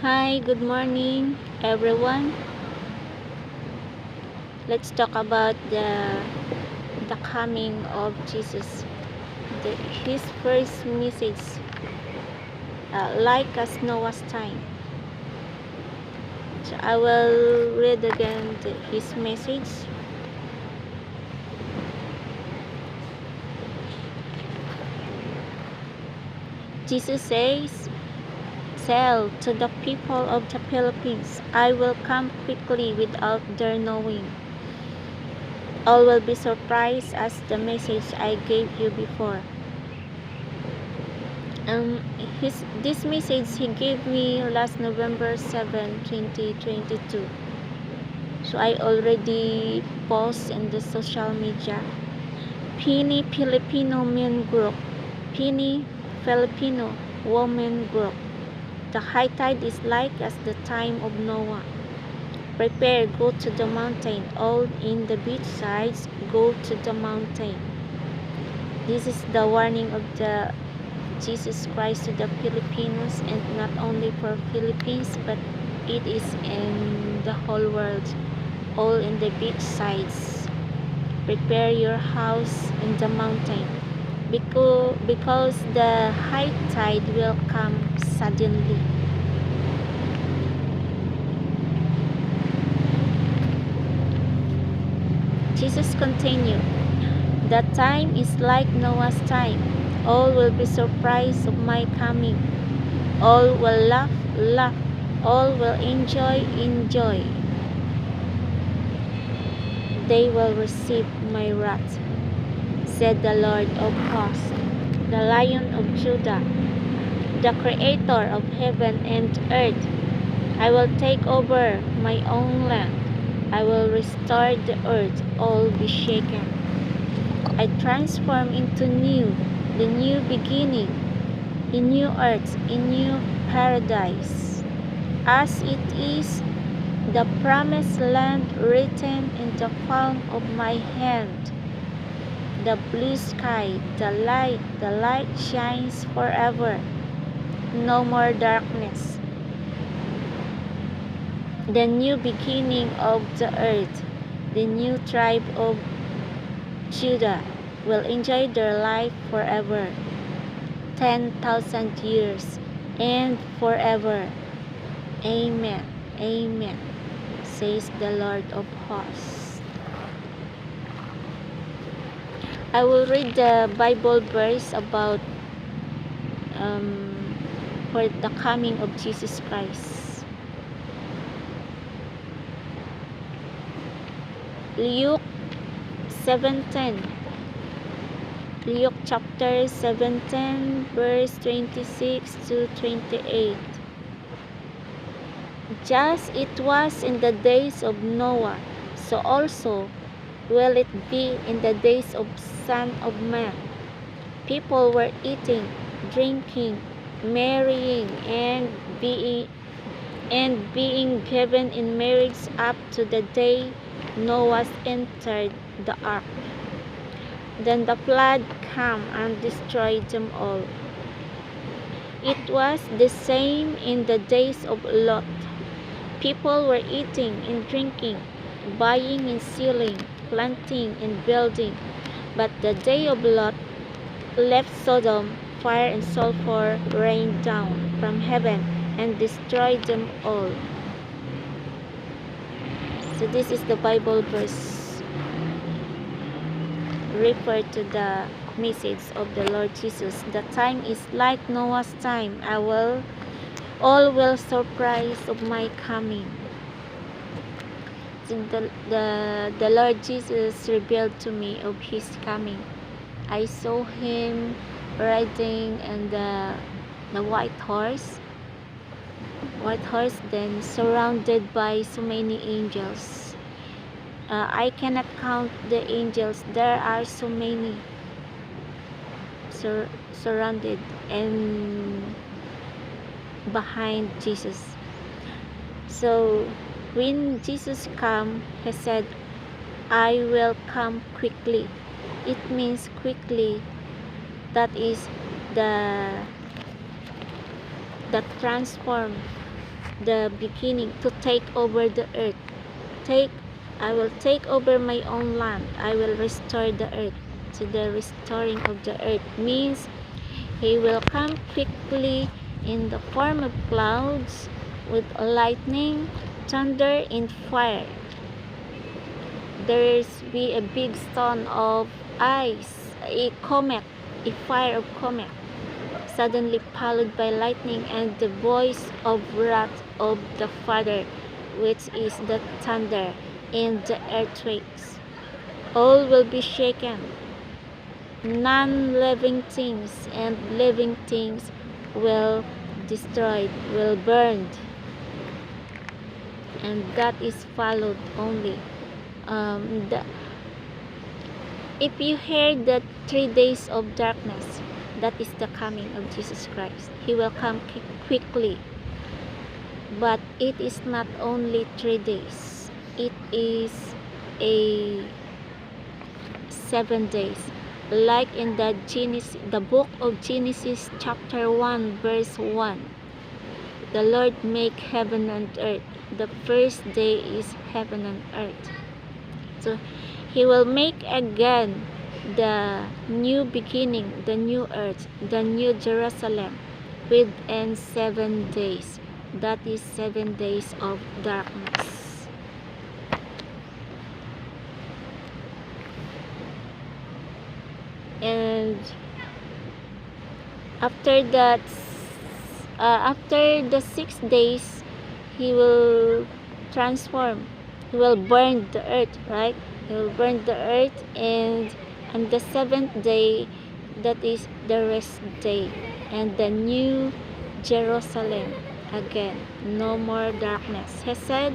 Hi, good morning, everyone. Let's talk about the coming of Jesus. His first message, like as Noah's time. So I will read again his message. Jesus says, "Tell to the people of the Philippines, I will come quickly without their knowing. All will be surprised as the message I gave you before." This message he gave me last November 7, 2022. So I already post in the social media. Pini Filipino Men Group. Pini Filipino Women Group. The high tide is like as the time of Noah. Prepare, go to the mountain. All in the beach sides, go to the mountain. This is the warning of the Jesus Christ to the Filipinos, and not only for Philippines, but it is in the whole world, all in the beach sides. Prepare your house in the mountain, because the high tide will come suddenly. Jesus continued, "The time is like Noah's time. All will be surprised of my coming. All will laugh, laugh. All will enjoy, enjoy. They will receive my wrath, said the Lord of hosts, the Lion of Judah, the Creator of heaven and earth. I will take over my own land. I will restore the earth, all be shaken. I transform into new, the new beginning, a new earth, a new paradise, as it is the promised land written in the palm of my hand. The blue sky, the light shines forever. No more darkness. The new beginning of the earth, the new tribe of Judah will enjoy their life forever. 10,000 years and forever. Amen. Amen, says the Lord of hosts. I will read the Bible verse about for the coming of Jesus Christ. Luke 7:10. Luke chapter 17, verse 26 to 28. Just it was in the days of Noah, so also will it be in the days of Son of Man. People were eating, drinking, marrying, and being given in marriage up to the day Noah entered the ark. Then the flood came and destroyed them all. It was the same in the days of Lot. People were eating and drinking, buying and selling, planting and building. But the day of Lot left Sodom, fire and sulfur rained down from heaven and destroyed them all. So this is the Bible verse refer to the message of the Lord Jesus. The time is like Noah's time. All will surprise of my coming. So the Lord Jesus revealed to me of his coming. I saw him riding in the white horse, then surrounded by so many angels. I cannot count the angels. There are so many surrounded and behind Jesus. So when Jesus came, he said, "I will come quickly." It means quickly. That is the transform. the beginning, to take over the earth. I will take over my own land. I will restore the earth. So the restoring of the earth means he will come quickly in the form of clouds, with lightning, thunder, and fire. There's be a big storm of ice, a comet, a fire of comet, suddenly followed by lightning and the voice of wrath of the Father, which is the thunder, and the earthquakes. All will be shaken. Non-living things and living things will destroyed, will burned, and that is followed only. If you hear the 3 days of darkness, that is the coming of Jesus Christ. He will come quickly. But it is not only 3 days. It is a 7 days. Like in the book of Genesis chapter 1 verse 1. The Lord make heaven and earth. The first day is heaven and earth. So he will make again the new beginning, the new earth, the new Jerusalem within 7 days. That is 7 days of darkness. And after that, after the 6 days, he will transform. He will burn the earth, right? He will burn the earth, and on the 7th day, that is the rest day, and the new Jerusalem again. No more darkness. He said,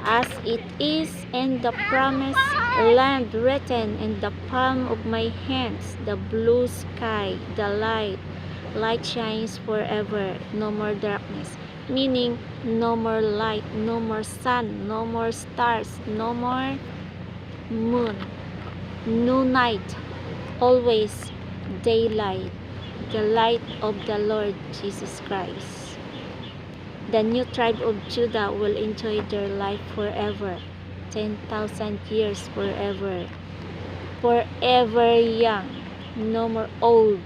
as it is in the promised land written in the palm of my hands, the blue sky, the light shines forever. No more darkness. Meaning, no more light, no more sun, no more stars, no more moon, no night, always daylight, the light of the Lord Jesus Christ. The new tribe of Judah will enjoy their life forever, 10,000 years forever, forever young, no more old.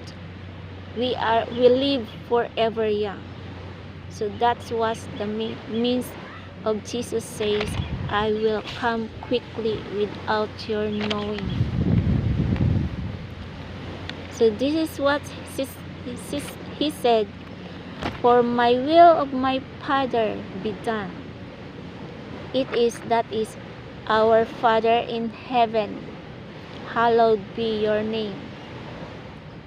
We live forever young. So that's what the means of Jesus says, I will come quickly without your knowing. So this is what he said, for my will of my Father be done. That is our Father in heaven, hallowed be your name.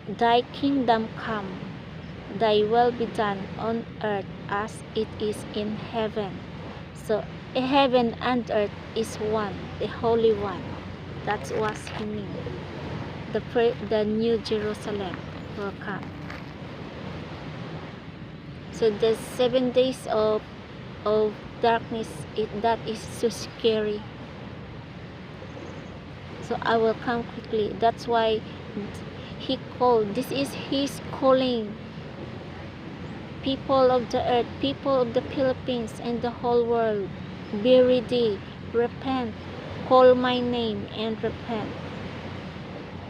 Thy kingdom come, thy will be done on earth as it is in heaven. So heaven and earth is one, the Holy One. That's what he means. The new Jerusalem will come. So the 7 days of darkness, that is so scary. So I will come quickly. That's why he called. This is his calling. People of the earth, people of the Philippines and the whole world, be ready, repent, call my name and repent.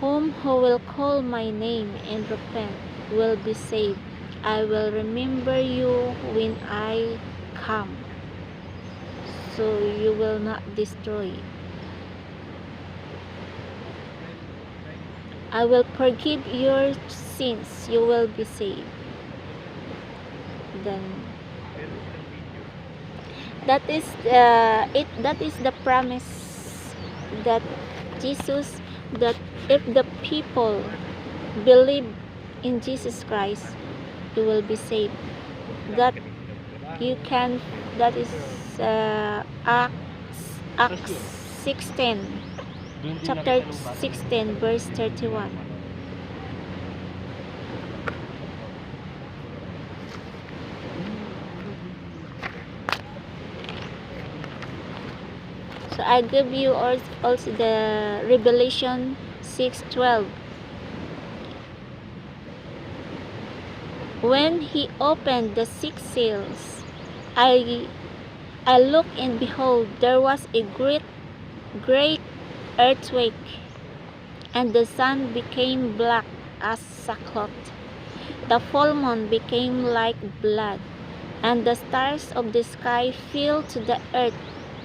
Who will call my name and repent will be saved. I will remember you when I come, so you will not destroy. I will forgive your sins, you will be saved. Then that is the promise that Jesus, that if the people believe in Jesus Christ, you will be saved. That is Acts 16, chapter 16 verse 31. So I give you also the Revelation 6:12. When he opened the 6 seals, I looked, and behold, there was a great earthquake, and the sun became black as sackcloth. The full moon became like blood, and the stars of the sky fell to the earth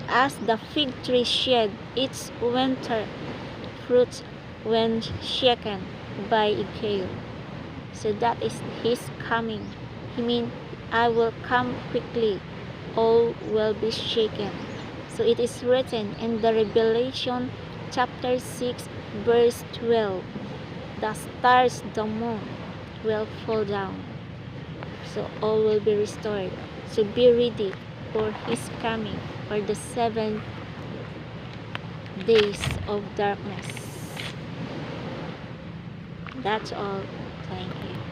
as the fig tree shed its winter fruit when shaken by a gale. So that is his coming. He means, I will come quickly, all will be shaken. So it is written in the Revelation chapter 6 verse 12, the stars, the moon will fall down, so all will be restored. So be ready for his coming, for the 7 days of darkness. That's all. Thank you.